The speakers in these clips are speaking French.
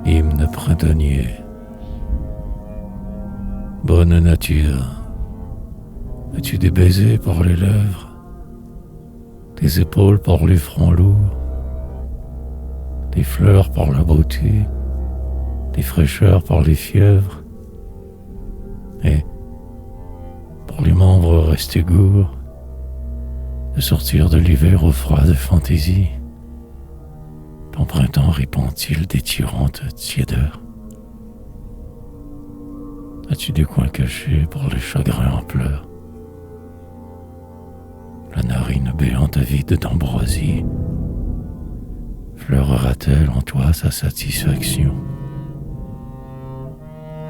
hymne printanier. Bonne nature, as-tu des baisers par les lèvres, des épaules par les fronts lourds, des fleurs par la beauté, des fraîcheurs par les fièvres, et pour les membres restés gourds, de sortir de l'hiver au froid de fantaisie, ton printemps répand-il d'étirantes tiédeurs? As-tu des coins cachés pour les chagrins en pleurs? La narine béante avide d'ambroisie fleurera-t-elle en toi sa satisfaction?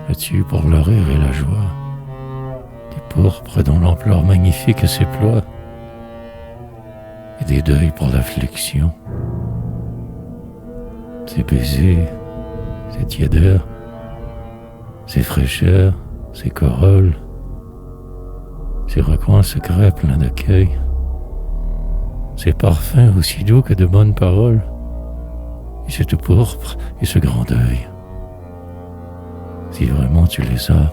As-tu pour le rire et la joie des pourpres dont l'ampleur magnifique s'éploie, et des deuils pour l'affliction? Ces baisers, ces tiédeurs, ces fraîcheurs, ces corolles, ces recoins secrets pleins d'accueil, ces parfums aussi doux que de bonnes paroles, et cette pourpre et ce grand deuil. Si vraiment tu les as,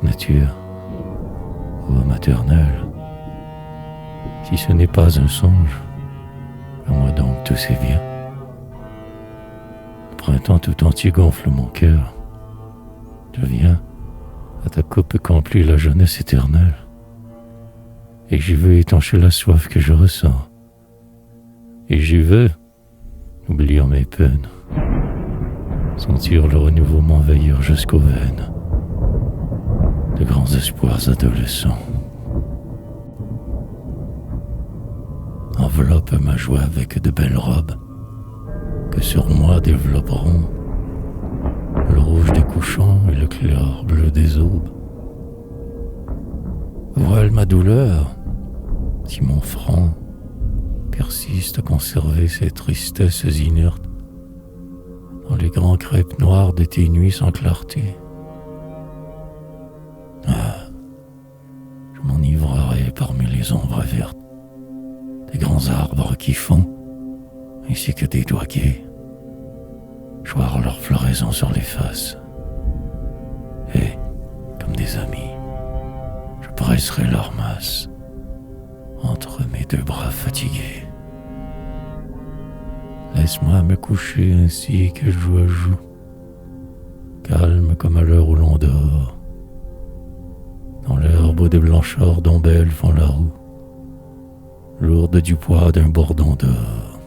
nature, ô maternelle, si ce n'est pas un songe, à moi donc tous ces biens. Le printemps tout entier gonfle mon cœur. Je viens, à ta coupe qu'emplit la jeunesse éternelle, et j'y veux étancher la soif que je ressens. Et j'y veux, oubliant mes peines, sentir le renouveau m'envahir jusqu'aux veines de grands espoirs adolescents. Enveloppe ma joie avec de belles robes que sur moi développeront le rouge des couchants et le clair bleu des aubes. Voile ma douleur si mon front persiste à conserver ses tristesses inertes dans les grands crêpes noirs de tes nuits sans clarté. Ah, je m'enivrerai parmi les ombres vertes des grands arbres qui font, ainsi que des doigts gais, choir leur floraison sur les faces. Et, comme des amis, je presserai leur masse entre mes deux bras fatigués. Laisse-moi me coucher ainsi que joue à joue, calme comme à l'heure où l'on dort, dans l'herbe des blancheurs d'ombelles font la roue, lourde du poids d'un bourdon d'or.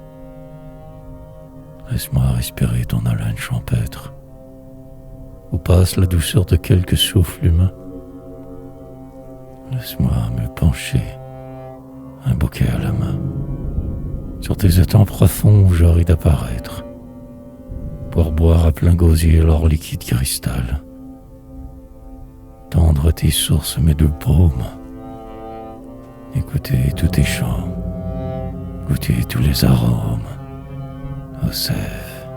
Laisse-moi respirer ton haleine champêtre, où passe la douceur de quelques souffles humains. Laisse-moi me pencher, un bouquet à la main, sur tes étangs profonds où j'aurai d'apparaître, pour boire à plein gosier leur liquide cristal, tendre tes sources mes deux paumes, écouter tous tes chants, goûter tous les arômes, aux sèves,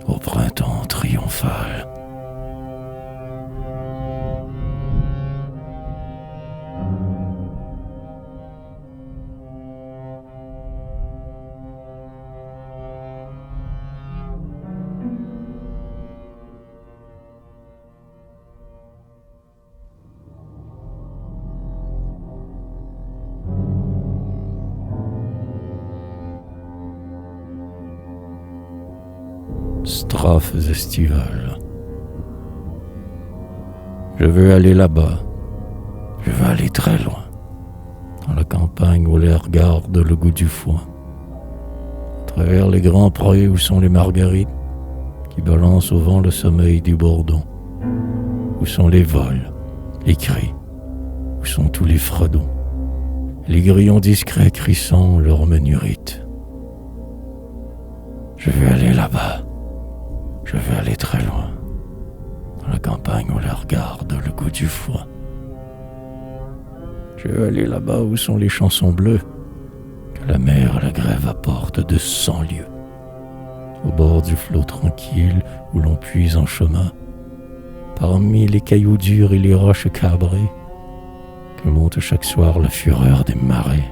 au printemps triomphal. Strophes estivales. Je veux aller là-bas, je veux aller très loin, dans la campagne où l'air garde le goût du foin, à travers les grands prés où sont les marguerites, qui balancent au vent le sommeil du bourdon, où sont les vols, les cris, où sont tous les fredons, les grillons discrets crissant leur menurite. Je veux aller là-bas. Je veux aller très loin, dans la campagne où l'air garde le goût du foin. Je veux aller là-bas où sont les chansons bleues que la mer à la grève apporte de 100 lieues, au bord du flot tranquille où l'on puise en chemin, parmi les cailloux durs et les roches cabrées, que monte chaque soir la fureur des marées,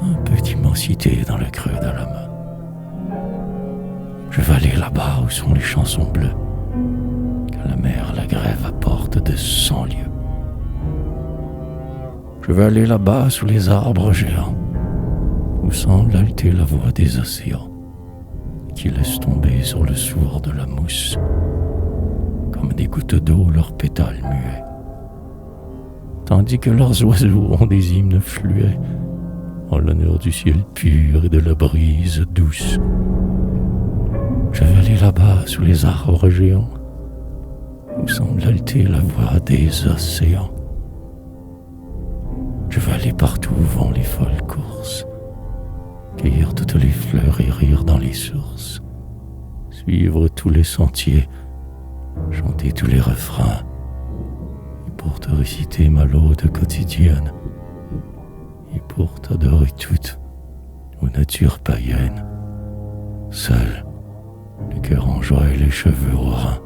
un peu d'immensité dans le creux de la main. Je veux aller là-bas où sont les chansons bleues, que la mer, la grève apporte de 100 lieues. Je veux aller là-bas sous les arbres géants, où semble halter la voix des océans, qui laissent tomber sur le sourd de la mousse, comme des gouttes d'eau leurs pétales muets, tandis que leurs oiseaux ont des hymnes fluets, en l'honneur du ciel pur et de la brise douce. Je veux aller là-bas sous les arbres géants, où semble halter la voix des océans. Je veux aller partout où vont les folles courses, cueillir toutes les fleurs et rire dans les sources, suivre tous les sentiers, chanter tous les refrains, et pour te réciter ma laude quotidienne, et pour t'adorer toute, aux natures païennes, seul, le cœur en joie et les cheveux au rein.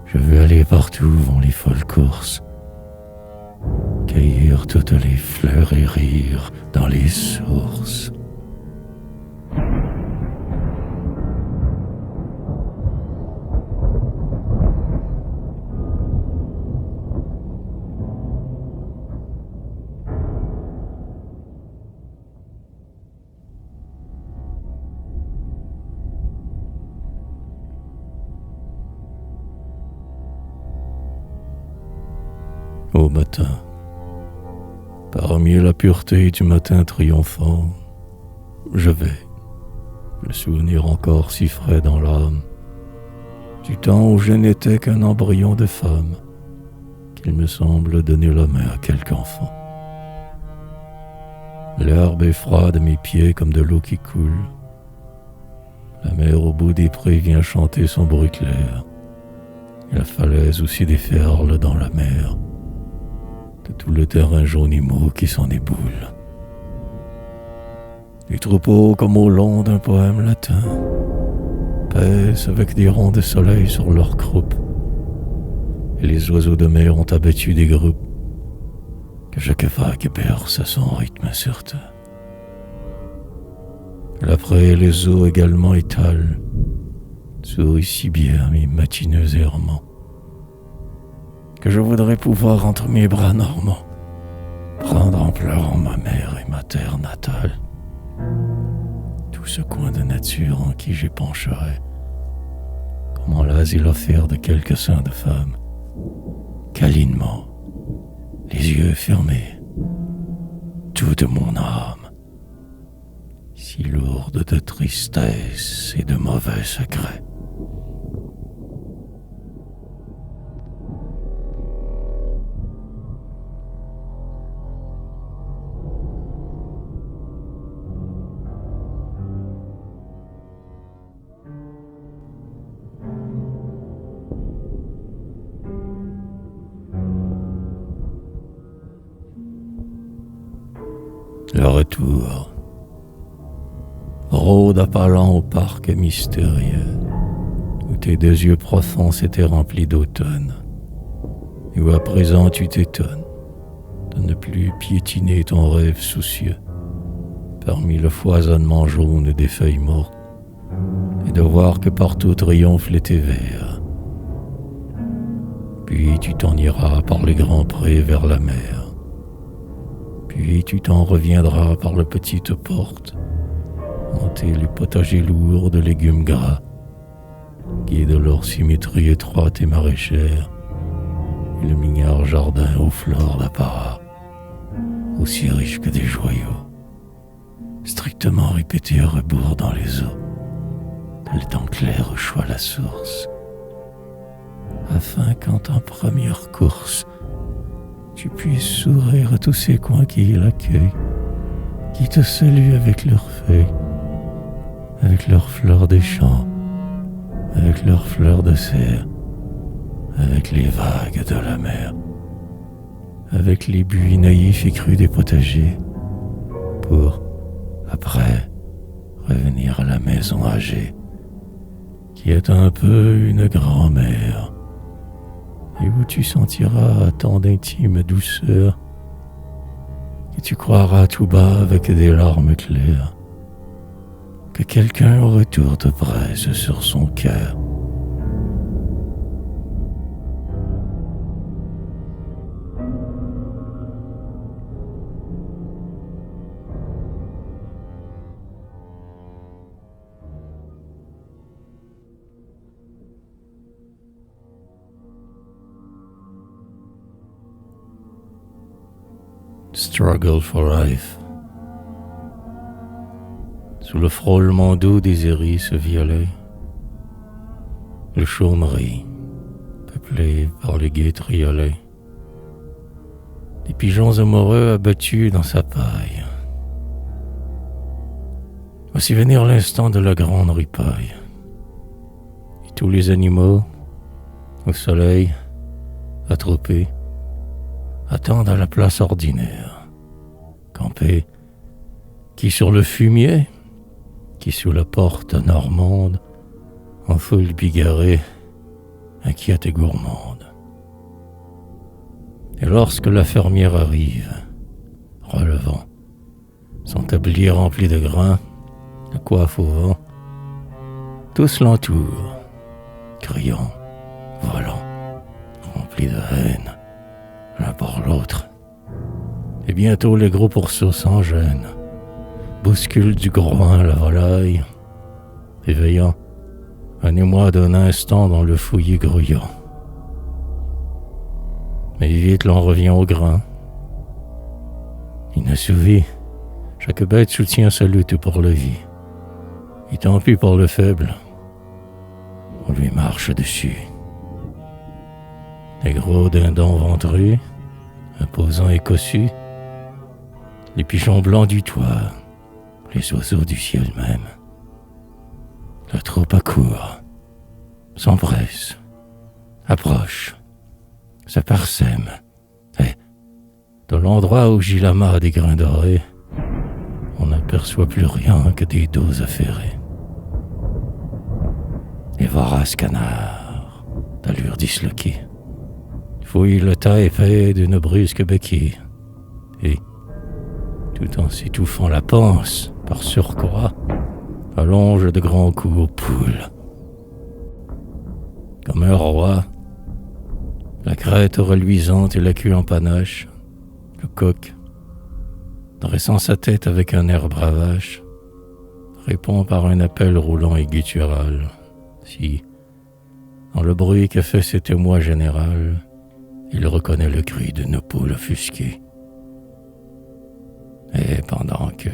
Je veux aller partout où vont les folles courses, cueillir toutes les fleurs et rire dans les sources. Au matin, parmi la pureté du matin triomphant, je vais, le souvenir encore si frais dans l'âme, du temps où je n'étais qu'un embryon de femme, qu'il me semble donner la main à quelque enfant. L'herbe est froide à mes pieds comme de l'eau qui coule. La mer au bout des prés vient chanter son bruit clair, et la falaise aussi déferle dans la mer de tout le terrain jaune et mou qui s'en éboule. Les troupeaux, comme au long d'un poème latin, pèsent avec des ronds de soleil sur leurs croupes, et les oiseaux de mer ont abattu des groupes que chaque vague berce à son rythme certain. L'après, les eaux également étalent, sourient si bien mes matineux errements, que je voudrais pouvoir entre mes bras normands prendre en pleurant ma mère et ma terre natale, tout ce coin de nature en qui j'épancherais, comme en l'asile offert de quelques seins de femmes, câlinement, les yeux fermés, toute mon âme, si lourde de tristesse et de mauvais secrets. Le retour rôde appelant au parc mystérieux, où tes deux yeux profonds s'étaient remplis d'automne, et où à présent tu t'étonnes de ne plus piétiner ton rêve soucieux parmi le foisonnement jaune des feuilles mortes, et de voir que partout triomphe l'été vert. Puis tu t'en iras par les grands prés vers la mer. Puis tu t'en reviendras par la petite porte, hanter les potagers lourds de légumes gras, qui de leur symétrie étroite et maraîchère, et le mignard jardin aux fleurs d'apparat, aussi riche que des joyaux, strictement répétés à rebours dans les eaux, de l'étang clair où choit la source, afin qu'en ta première course, tu puisses sourire à tous ces coins qui l'accueillent, qui te saluent avec leurs feuilles, avec leurs fleurs des champs, avec leurs fleurs de serre, avec les vagues de la mer, avec les buis naïfs et crus des potagers, pour, après, revenir à la maison âgée, qui est un peu une grand-mère, et où tu sentiras tant d'intime douceur que tu croiras tout bas avec des larmes claires que quelqu'un au retour te presse sur son cœur. Struggle for life. Sous le frôlement doux des iris violets, le chaumerie, peuplé par les gais triolets, des pigeons amoureux abattus dans sa paille. Voici venir l'instant de la grande ripaille, et tous les animaux, au soleil, atropés, attendent à la place ordinaire, campés, qui sur le fumier, qui sous la porte normande, en foule bigarrée, inquiète et gourmande. Et lorsque la fermière arrive, relevant son tablier rempli de grains, la coiffe au vent, tous l'entourent, criant, volant, remplis de haine, l'un par l'autre. Et bientôt les gros pourceaux sans gêne bousculent du groin la volaille, éveillant un émoi d'un instant dans le fouillis grouillant. Mais vite l'on revient au grain. Inassouvi, chaque bête soutient sa lutte pour la vie. Et tant pis pour le faible, on lui marche dessus. Les gros dindons ventrus, imposants et cossus, les pigeons blancs du toit, les oiseaux du ciel même. La troupe accourt, s'empresse, approche, se parsème, et, de l'endroit où gît l'amas des grains dorés, on n'aperçoit plus rien que des dos affairés. Les voraces canards, d'allure disloquée, fouillent le tas épais d'une brusque béquille, et, tout en s'étouffant la panse par surcroît, allonge de grands coups aux poules. Comme un roi, la crête reluisante et la queue en panache, le coq, dressant sa tête avec un air bravache, répond par un appel roulant et guttural. Si, dans le bruit que fait cet émoi général, il reconnaît le cri d'une poule offusquée. Et pendant que,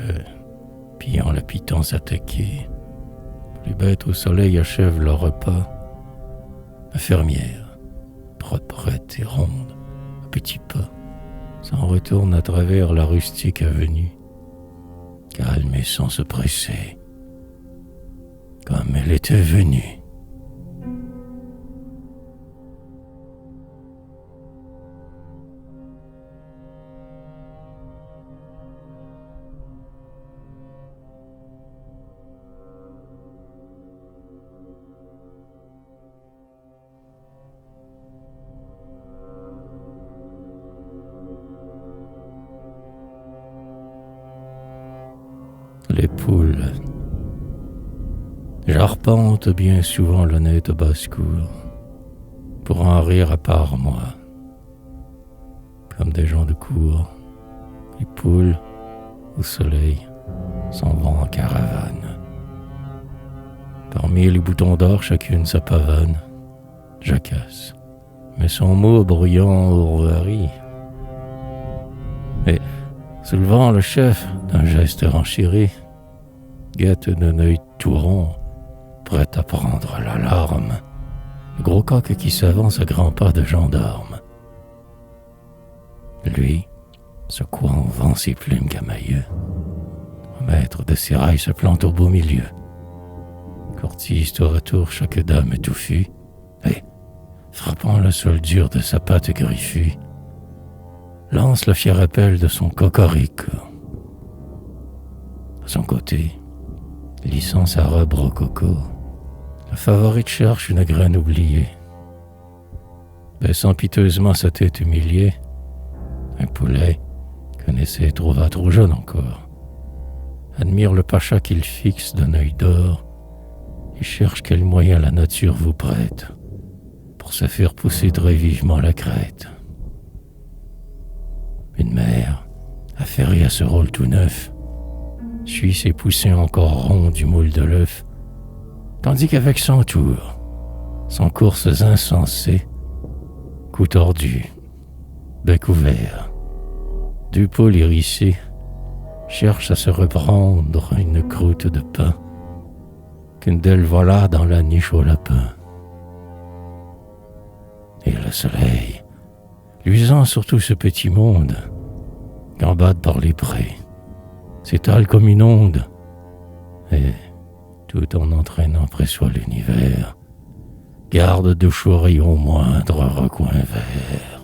pillant la pitance attaquée, les bêtes au soleil achèvent leur repas, la fermière, prête et ronde, à petits pas, s'en retourne à travers la rustique avenue, calme et sans se presser, comme elle était venue. Les poules, j'arpente bien souvent l'honnête basse-cour pour en rire à part moi. Comme des gens de cour, les poules, au soleil, s'en vont en caravane. Parmi les boutons d'or, chacune sa pavane, jacasse, mais son mot bruyant ourvari. Et, soulevant le chef d'un geste renchéri, guette d'un œil tout rond, prêt à prendre l'alarme, le gros coq qui s'avance à grands pas de gendarme. Lui, secouant au vent ses plumes camailleux, maître de ses rails se plante au beau milieu, courtise tour à tour chaque dame touffue, et, frappant le sol dur de sa patte griffue, lance le fier appel de son cocorico. De son côté, lissant sa robe rococo, la favorite cherche une graine oubliée. Baissant piteusement sa tête humiliée, un poulet, connaissait, trouva trop jeune encore, admire le pacha qu'il fixe d'un œil d'or et cherche quel moyen la nature vous prête pour se faire pousser très vivement la crête. Une mère, affairée à ce rôle tout neuf, suit ses poussées encore ronds du moule de l'œuf, tandis qu'avec son tour, sans courses insensées, cou tordu, bec ouvert, deux poules hérissées cherchent à se reprendre une croûte de pain qu'une d'elles voilà dans la niche au lapin. Et le soleil, luisant sur tout ce petit monde, gambade par les prés, s'étale comme une onde, et, tout en entraînant après soi l'univers, garde de chauds rayons moindre recoin vert.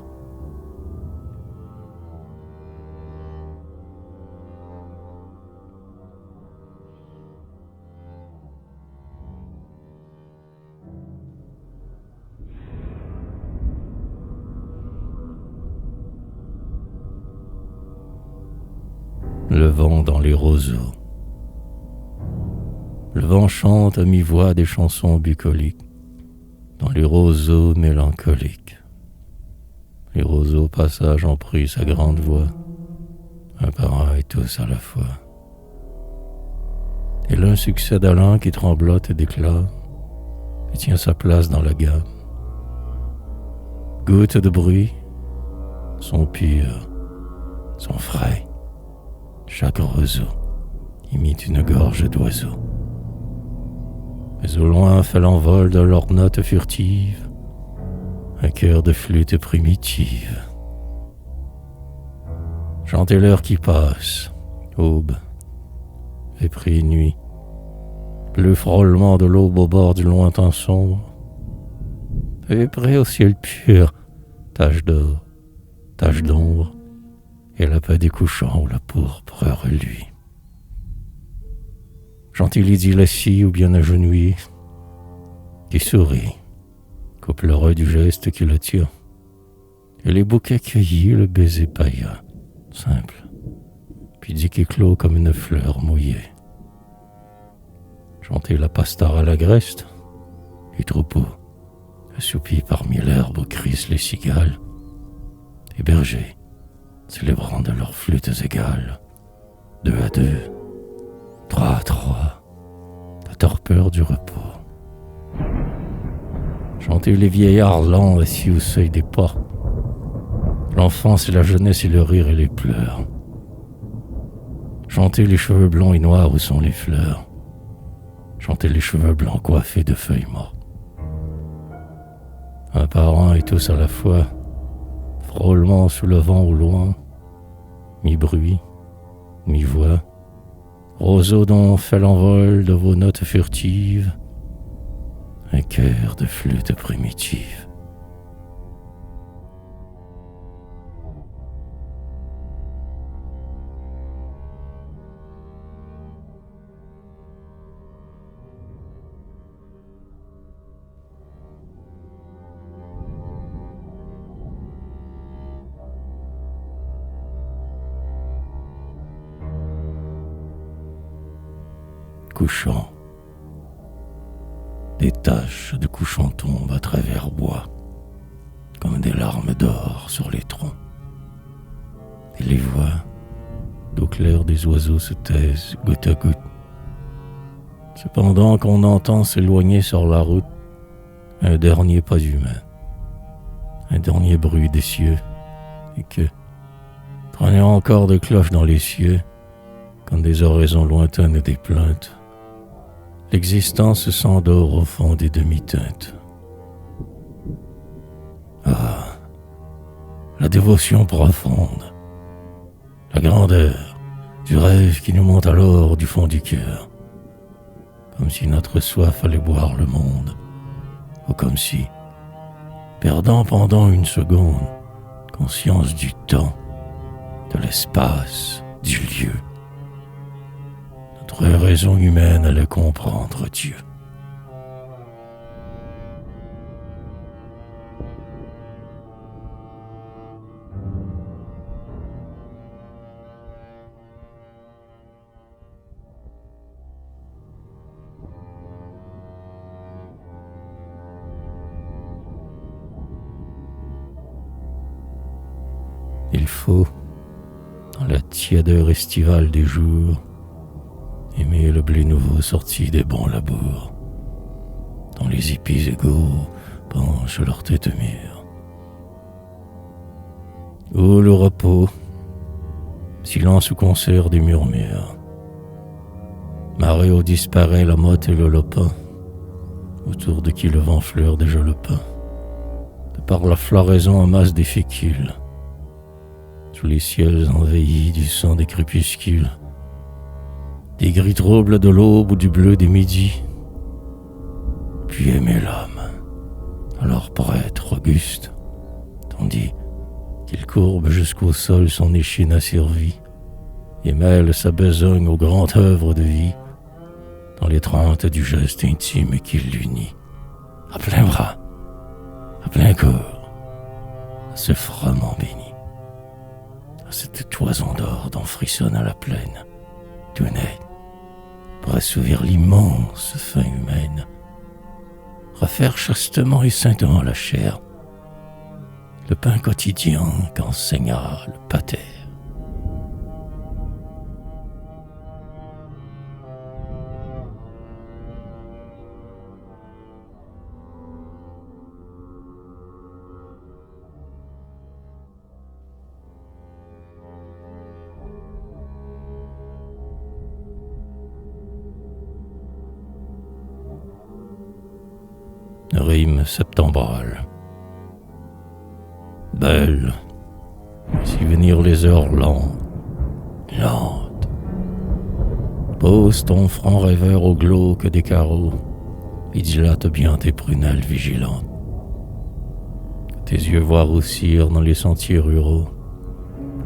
Le vent dans les roseaux. Le vent chante à mi-voix des chansons bucoliques dans les roseaux mélancoliques. Les roseaux passage en pris sa grande voix, un par un et tous à la fois. Et l'un succède à l'un qui tremblote d'éclat et tient sa place dans la gamme. Gouttes de bruit, sont purs, sont frais. Chaque roseau imite une gorge d'oiseau. Mais au loin fait l'envol de leurs notes furtives un chœur de flûte primitive. Chantez l'heure qui passe, aube, épris nuit, le frôlement de l'aube au bord du lointain sombre, et près au ciel pur, tache d'or, tache d'ombre, et la paix des couchants où la pourpre reluit. Gentille idylle assis ou bien agenouillé, qui sourit, coupe l'heureux du geste qui le tient, et les bouquets cueillis, le baiser païen, simple, pudique et clos comme une fleur mouillée. Chanter la pastare à l'agreste, les troupeaux, assoupis parmi l'herbe où crissent les cigales, et bergers, célébrant de leurs flûtes égales, 2 à 2, 3 à 3, la torpeur du repos. Chanter les vieillards lents assis au seuil des portes, l'enfance et la jeunesse et le rire et les pleurs. Chanter les cheveux blonds et noirs où sont les fleurs, chanter les cheveux blancs coiffés de feuilles mortes. Un par un et tous à la fois, frôlement sous le vent au loin, mi-bruit, mi-voix, roseau dont fait l'envol de vos notes furtives, un chœur de flûte primitive. Couchant. Des taches de couchant tombent à travers bois, comme des larmes d'or sur les troncs. Et les voix d'eau claire des oiseaux se taisent goutte à goutte. Cependant qu'on entend s'éloigner sur la route un dernier pas humain, un dernier bruit des cieux, et que, traînant encore de cloches dans les cieux, comme des oraisons lointaines et des plaintes, l'existence s'endort au fond des demi-teintes. Ah, la dévotion profonde, la grandeur du rêve qui nous monte alors du fond du cœur, comme si notre soif allait boire le monde, ou comme si, perdant pendant une seconde conscience du temps, de l'espace, du lieu, notre raison humaine allait comprendre Dieu. Il faut, dans la tièdeur estivale des jours, aimer le blé nouveau sorti des bons labours, dont les épis égaux penchent leur tête mûre. Ô le repos, silence ou concert des murmures, marée où disparaît la motte et le lopin, autour de qui le vent fleure déjà le pain, de par la floraison en masse des fécules, sous les ciels envahis du sang des crépuscules, des gris troubles de l'aube ou du bleu des midis, puis aimer l'homme, alors prêtre auguste, tandis qu'il courbe jusqu'au sol son échine asservie et mêle sa besogne aux grandes œuvres de vie, dans l'étreinte du geste intime qui l'unit, à plein bras, à plein corps, à ce froment béni, à cette toison d'or dont frissonne à la plaine, tout net, pour assouvir l'immense faim humaine, refaire chastement et saintement la chair, le pain quotidien qu'enseigna le pater. Rime septembrale. Belle, si venir les heures lentes, lentes. Pose ton front rêveur au glauque des carreaux et dilate bien tes prunelles vigilantes. Que tes yeux voient roussir dans les sentiers ruraux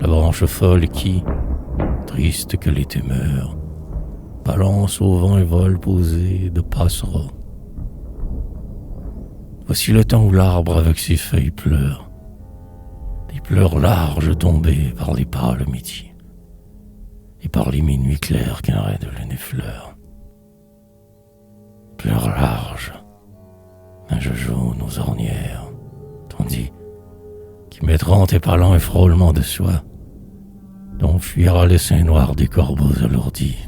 la branche folle qui, triste que l'été meurt, balance au vent et vole posé de passereaux. Voici le temps où l'arbre avec ses feuilles pleure, des pleurs larges tombées par les pâles midi et par les minuits clairs qu'un raid de lune effleure. Pleurs larges, linge jaune aux ornières, tandis qui mettront tes palans et frôlements de soie, dont fuira les seins noirs des corbeaux alourdis.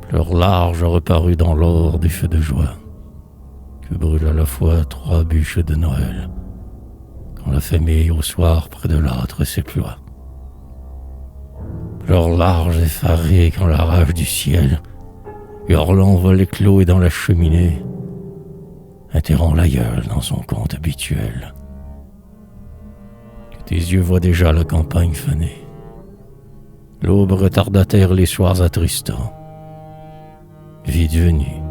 Pleurs larges reparus dans l'or des feux de joie, que brûlent à la fois 3 bûches de Noël, quand la famille au soir près de l'âtre s'éploie. Pleurs larges effarés quand la rage du ciel, hurlant vol éclos et dans la cheminée, interrompt l'aïeul dans son conte habituel. Que tes yeux voient déjà la campagne fanée, l'aube retardataire les soirs attristants, vite venue,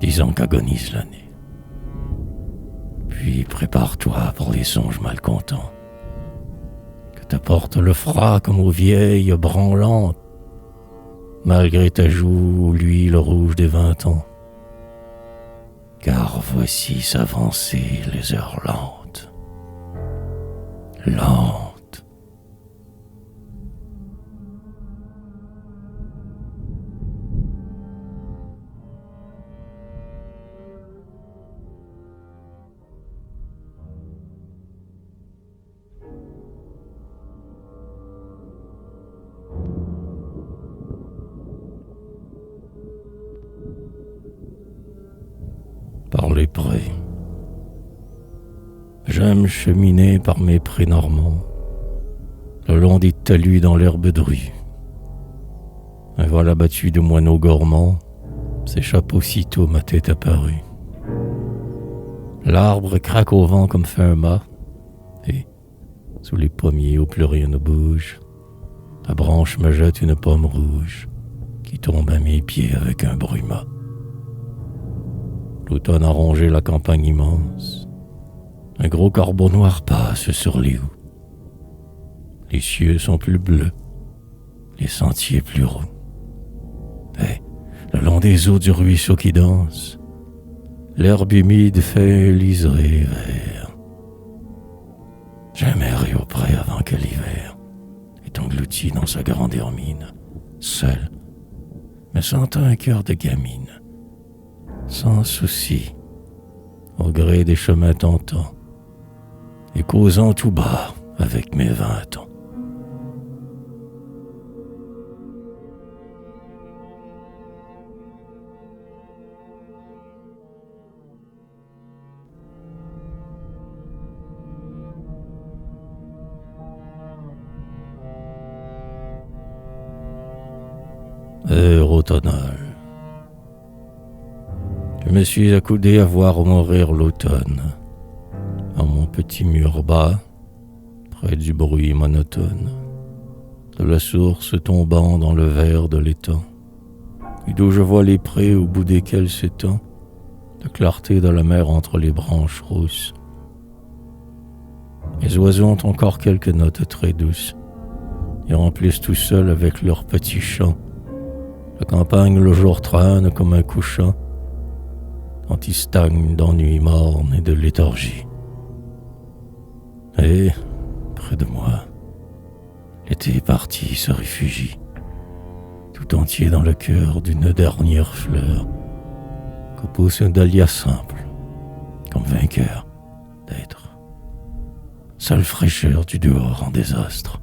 disant qu'agonise l'année. Puis prépare-toi pour les songes malcontents, que t'apporte le froid comme aux vieilles branlantes, malgré ta joue l'huile rouge des 20 ans. Car voici s'avancer les heures lentes, lentes. Par les prés. J'aime cheminer par mes prés normands, le long des talus dans l'herbe drue. Un vol abattu de moineaux gourmands s'échappe aussitôt ma tête apparue. L'arbre craque au vent comme fait un mât, et, sous les pommiers où plus rien ne bouge, la branche me jette une pomme rouge qui tombe à mes pieds avec un brumat. L'automne a rongé la campagne immense. Un gros corbeau noir passe sur les houes. Les cieux sont plus bleus, les sentiers plus roux. Et, le long des eaux du ruisseau qui danse, l'herbe humide fait liseré vert. J'aime errer au pré avant que l'hiver est englouti dans sa grande hermine, seul, me sentant un cœur de gamine, sans souci, au gré des chemins tentants, et causant tout bas avec mes 20 ans. Heure automnale. Je me suis accoudé à voir mourir l'automne, dans mon petit mur bas, près du bruit monotone de la source tombant dans le verre de l'étang, et d'où je vois les prés au bout desquels s'étend la clarté de la mer entre les branches rousses. Les oiseaux ont encore quelques notes très douces, et remplissent tout seuls avec leurs petits chants la campagne le jour traîne comme un couchant, quand il stagne d'ennui morne et de léthargie. Et, près de moi, l'été parti se réfugie, tout entier dans le cœur d'une dernière fleur, que pousse un dahlia simple, comme vainqueur d'être. Seule fraîcheur du dehors en désastre,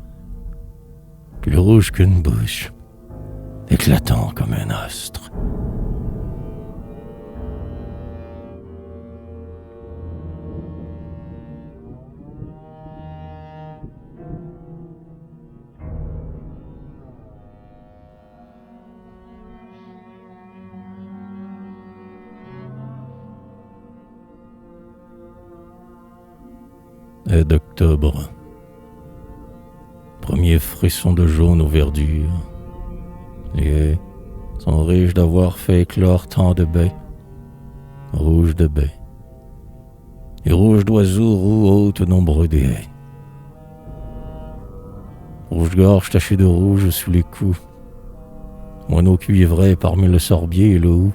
plus rouge qu'une bouche, éclatant comme un astre. Et d'octobre, premier frisson de jaune aux verdures, les haies sont riches d'avoir fait éclore tant de baies, rouges de baies, et rouges d'oiseaux roux hautes nombreux des haies. Rouge-gorge tachée de rouge sous les coups, moineaux cuivrés parmi le sorbier et le hou.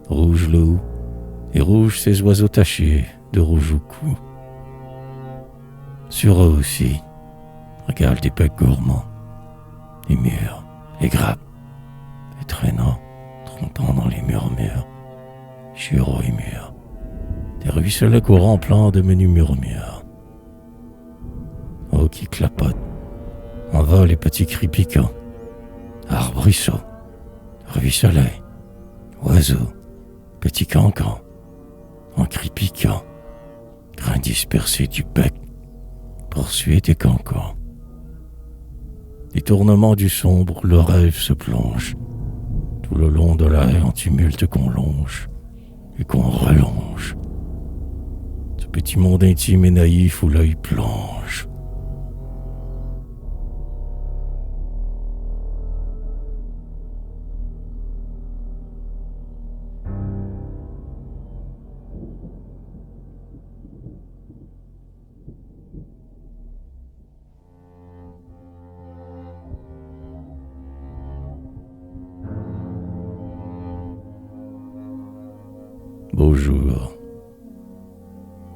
Rouge le hou, et rouge ces oiseaux tachés de rouge au cou. Sur eux aussi, regarde des becs gourmands, les mûrs, les grappes, les traînants, trompant dans les murmures, churaux et mûrs, des ruisselets courants pleins de menus murmures. Oh, qui clapotent, en vol les petits cris piquants, arbrisseaux, ruisselets, oiseaux, petits cancans, en cris piquants, grains dispersés du bec, poursuite et cancans. Les tournements du sombre, le rêve se plonge, tout le long de la haie en tumulte qu'on longe et qu'on relonge. Ce petit monde intime et naïf où l'œil plonge. Beau jour.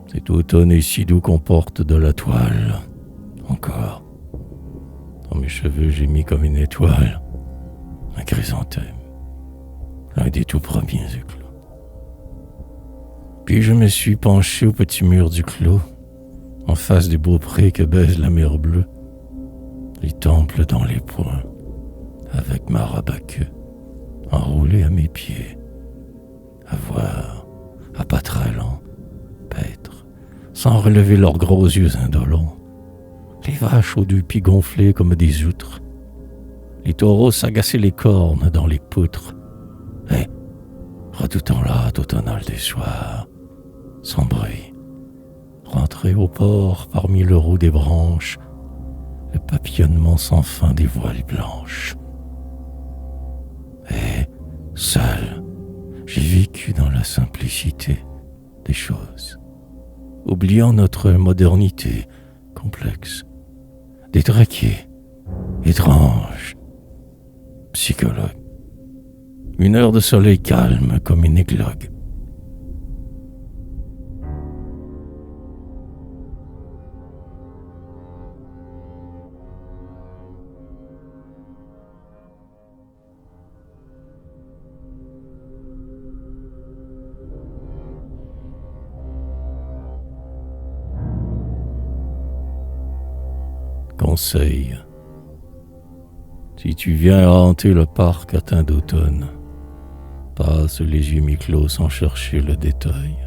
Cet automne est si doux qu'on porte de la toile. Encore. Dans mes cheveux, j'ai mis comme une étoile un chrysanthème, l'un des tout premiers éclats. Puis je me suis penché au petit mur du clos, en face des beaux prés que baise la mer bleue, les temples dans les poings, avec ma robe à queue enroulée à mes pieds, à voir, à pas très lent, paître, sans relever leurs gros yeux indolents, les vaches aux deux pieds gonflés comme des outres, les taureaux s'agacer les cornes dans les poutres, et, redoutant l'hâte automnale des soirs, sans bruit, rentrer au port parmi le roux des branches, le papillonnement sans fin des voiles blanches. Et, seul, j'ai vécu dans la simplicité des choses, oubliant notre modernité complexe, détraqué, étrange, psychologue. Une heure de soleil calme comme une églogue. conseil. Si tu viens hanter le parc atteint d'automne, passe les yeux mi-clos sans chercher le détail.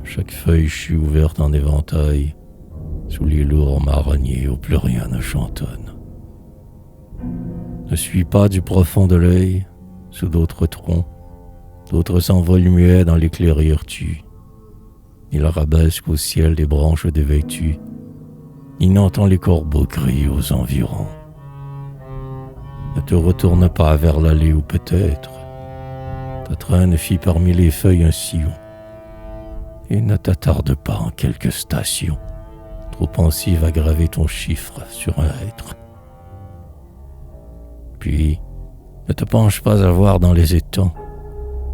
Chaque feuille chue ouverte en éventail, sous les lourds marronniers où plus rien ne chantonne. Ne suis pas du profond de l'œil, sous d'autres troncs, d'autres s'envolent muets dans l'éclairure tue. Ni l'arabesque au ciel des branches dévêtues, ni n'entend les corbeaux crier aux environs. Ne te retourne pas vers l'allée où peut-être ta traîne fit parmi les feuilles un sillon, et ne t'attarde pas en quelque station, trop pensive à graver ton chiffre sur un être. Puis, ne te penche pas à voir dans les étangs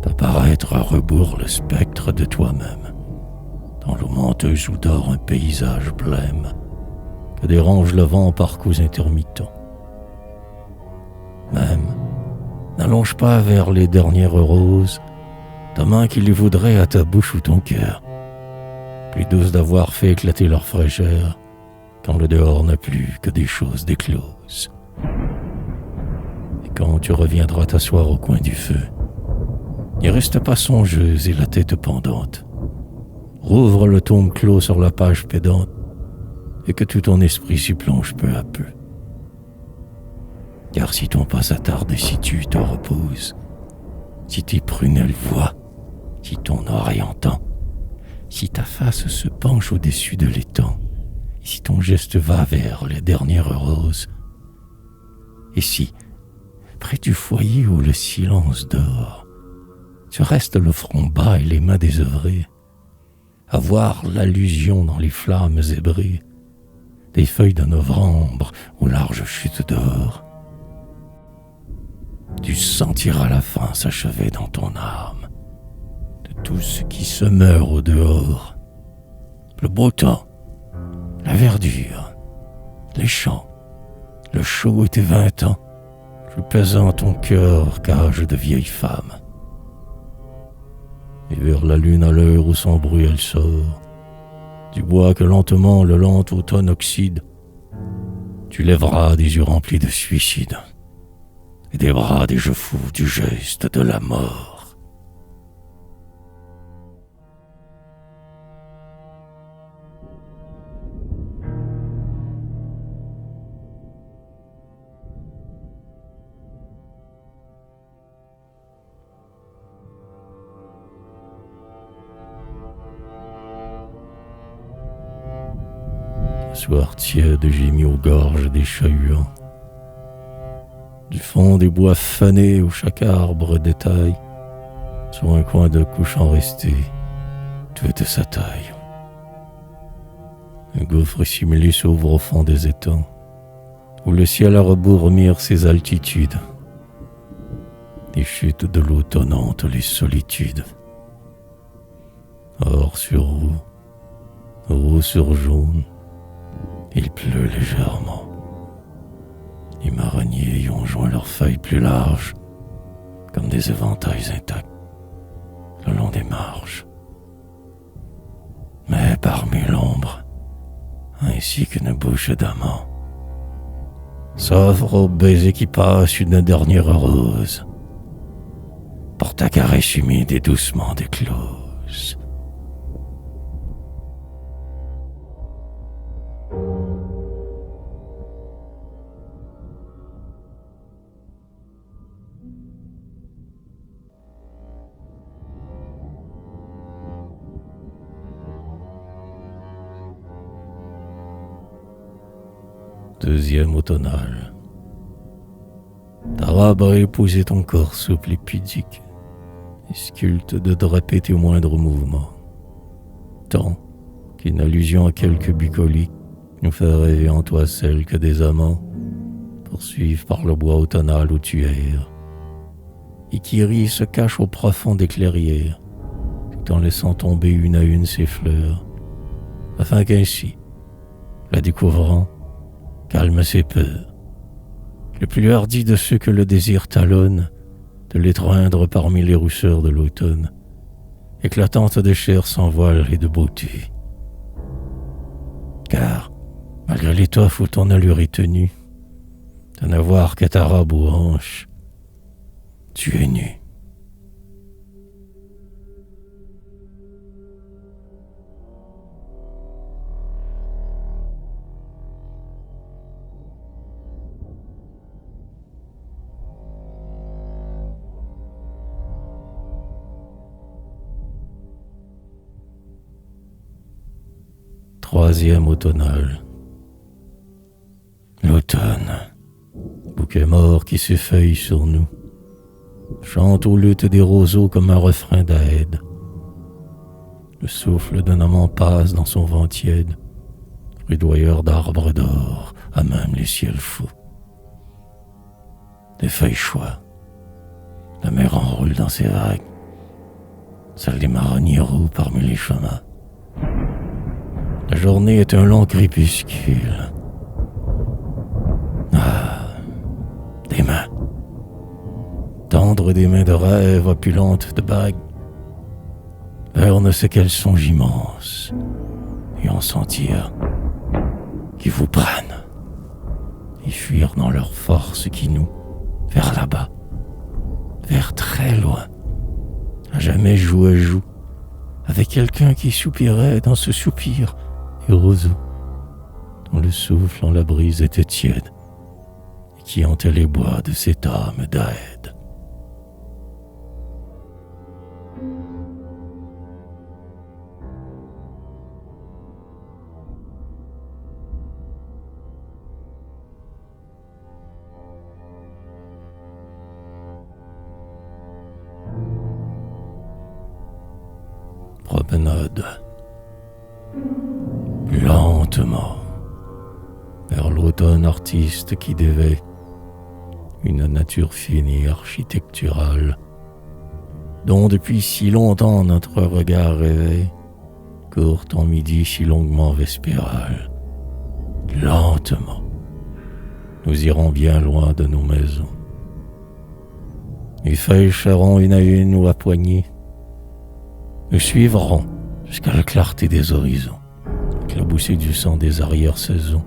t'apparaître à rebours le spectre de toi-même, dans l'eau menteuse où dort un paysage blême que dérange le vent par coups intermittents. Même, n'allonge pas vers les dernières roses ta main qui les voudrait à ta bouche ou ton cœur, plus douce d'avoir fait éclater leur fraîcheur quand le dehors n'a plus que des choses d'écloses. Et quand tu reviendras t'asseoir au coin du feu, n'y reste pas songeuse et la tête pendante. Rouvre le tome clos sur la page pédante et que tout ton esprit s'y plonge peu à peu. Car si ton pas s'attarde et si tu te reposes, si tes prunelles voient, si ton oreille entend, si ta face se penche au-dessus de l'étang, et si ton geste va vers les dernières roses, et si, près du foyer où le silence dort, tu restes le front bas et les mains désœuvrées, à voir l'allusion dans les flammes zébrées des feuilles de novembre aux larges chutes d'or, tu sentiras la fin s'achever dans ton âme de tout ce qui se meurt au dehors. Le beau temps, la verdure, les champs, le chaud et tes 20 ans, plus pesant ton cœur qu'âge de vieille femme. Et vers la lune à l'heure où son bruit elle sort, du bois que lentement le lent automne oxyde, tu lèveras des yeux remplis de suicide et des bras des jeux fous du geste de la mort. Le soir tiède gémit aux gorges des chat-huants. Du fond des bois fanés où chaque arbre détaille, sur un coin de couchant resté, toute sa taille. Un gouffre simulé s'ouvre au fond des étangs, où le ciel à rebours mire ses altitudes. Des chutes de l'eau tonnante les solitudes. Or sur roue sur jaune, il pleut légèrement. Les marronniers y ont joint leurs feuilles plus larges, comme des éventails intacts, le long des marges. Mais parmi l'ombre, ainsi qu'une bouche d'amant, s'offre au baiser qui passe une dernière rose, pour ta caresse humide et doucement déclose. Deuxième automnal. Ta robe a épousé ton corps souple et pudique, et sculpte de draper tes moindres mouvements. Tant qu'une allusion à quelque bucolique nous fait rêver en toi celle que des amants poursuivent par le bois automnal où tu erres, et qui rit se cache au profond des clairières, tout en laissant tomber une à une ses fleurs, afin qu'ainsi, la découvrant, calme ses peurs. Le plus hardi de ceux que le désir talonne, de l'étreindre parmi les rousseurs de l'automne, éclatante de chair sans voile et de beauté. Car, malgré l'étoffe où ton allure est tenue, de n'avoir que ta robe aux hanches, tu es nu. Troisième automnal. L'automne, bouquet mort qui s'effeuille sur nous, chante aux luttes des roseaux comme un refrain d'Aède. Le souffle d'un amant passe dans son vent tiède, rudoyeur d'arbres d'or à même les ciels fous. Des feuilles choix, la mer enroule dans ses vagues, celle des marronniers roux parmi les chemins. La journée est un long crépuscule. Ah, des mains. Tendre des mains de rêve opulentes de bagues. Vers ne sait quel songe immense. Et en sentir qui vous prennent. Et fuir dans leur force qui nous, vers là-bas. Vers très loin. À jamais joue à joue. Avec quelqu'un qui soupirait dans ce soupir. Et roseau, dont le souffle en la brise était tiède, et qui hantait les bois de cette âme d'Aède. Promenade. Lentement, vers l'automne artiste qui dévait une nature fine et architecturale, dont depuis si longtemps notre regard rêvait, court en midi si longuement vespéral. Lentement, nous irons bien loin de nos maisons. Les feuilles seront une à une ou à poignées. Nous suivrons jusqu'à la clarté des horizons, éclaboussés du sang des arrière-saisons,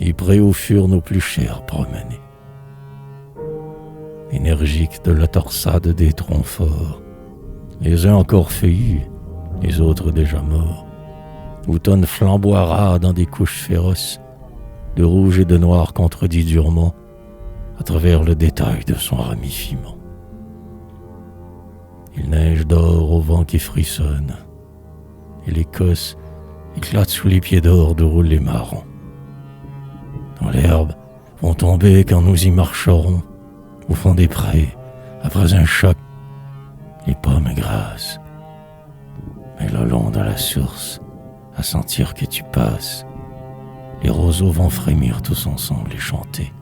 et prêts où furent nos plus chers promenées. Énergiques de la torsade des troncs forts, les uns encore feuillus, les autres déjà morts, l'automne flamboiera dans des couches féroces, de rouge et de noir contredit durement, à travers le détail de son ramifiement. Il neige d'or au vent qui frissonne, et l'Écosse éclate sous les pieds d'or de roulent les marrons. Dans l'herbe vont tomber quand nous y marcherons, au fond des prés, après un choc, les pommes grasses. Mais le long de la source, à sentir que tu passes, les roseaux vont frémir tous ensemble et chanter,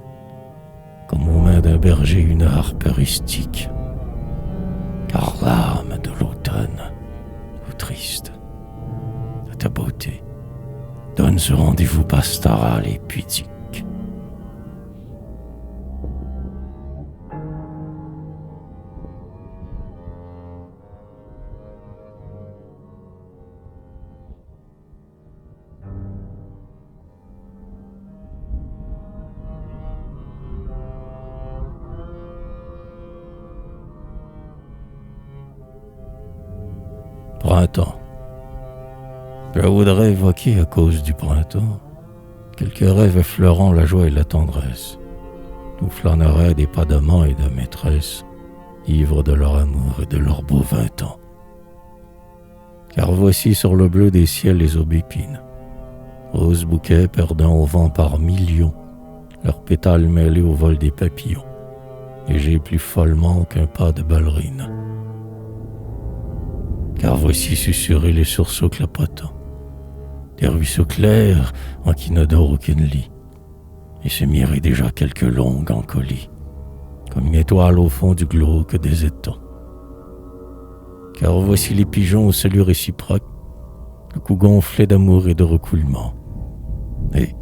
comme aux mains d'un berger une harpe rustique. Car l'âme de l'automne, ou triste, de ta beauté, donne ce rendez-vous pastoral et pudique. Printemps. Je voudrais évoquer à cause du printemps quelques rêves effleurant la joie et la tendresse, où flâneraient des pas d'amants et de maîtresses, ivres de leur amour et de leurs beaux 20 ans. Car voici sur le bleu des ciels les aubépines, roses bouquets perdant au vent par millions, leurs pétales mêlés au vol des papillons, légers plus follement qu'un pas de ballerine. Car voici susurrer les sursauts clapotants, des ruisseaux clairs en qui ne dort aucune lit, et se mirer déjà quelques longues en colis, comme une étoile au fond du glauque des étangs. Car voici les pigeons au salut réciproque, le cou gonflé d'amour et de recoulement, et,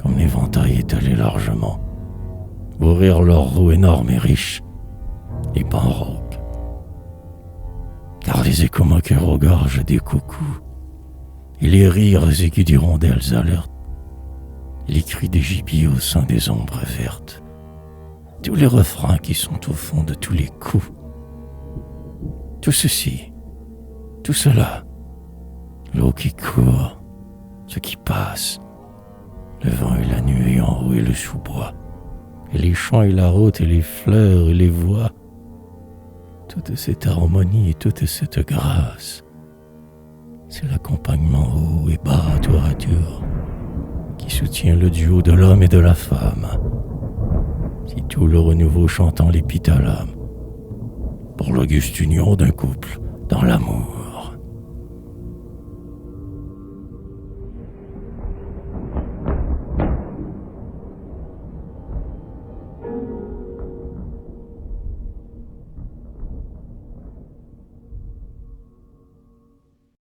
comme l'éventail étalé largement, ouvrir leurs roues énormes et riches, les pans rauques. Car les échos moqueurs aux gorges des coucous, et les rires aigus d'hirondelles alertes et les cris des gibiers au sein des ombres vertes, tous les refrains qui sont au fond de tous les coups. Tout ceci, tout cela, l'eau qui court, ce qui passe, le vent et la nuée en haut et le sous-bois, et les champs et la route et les fleurs et les voix, toute cette harmonie et toute cette grâce, c'est l'accompagnement haut et bas, tour à tour, qui soutient le duo de l'homme et de la femme, si tout le renouveau chantant l'épithalame, pour l'auguste union d'un couple dans l'amour.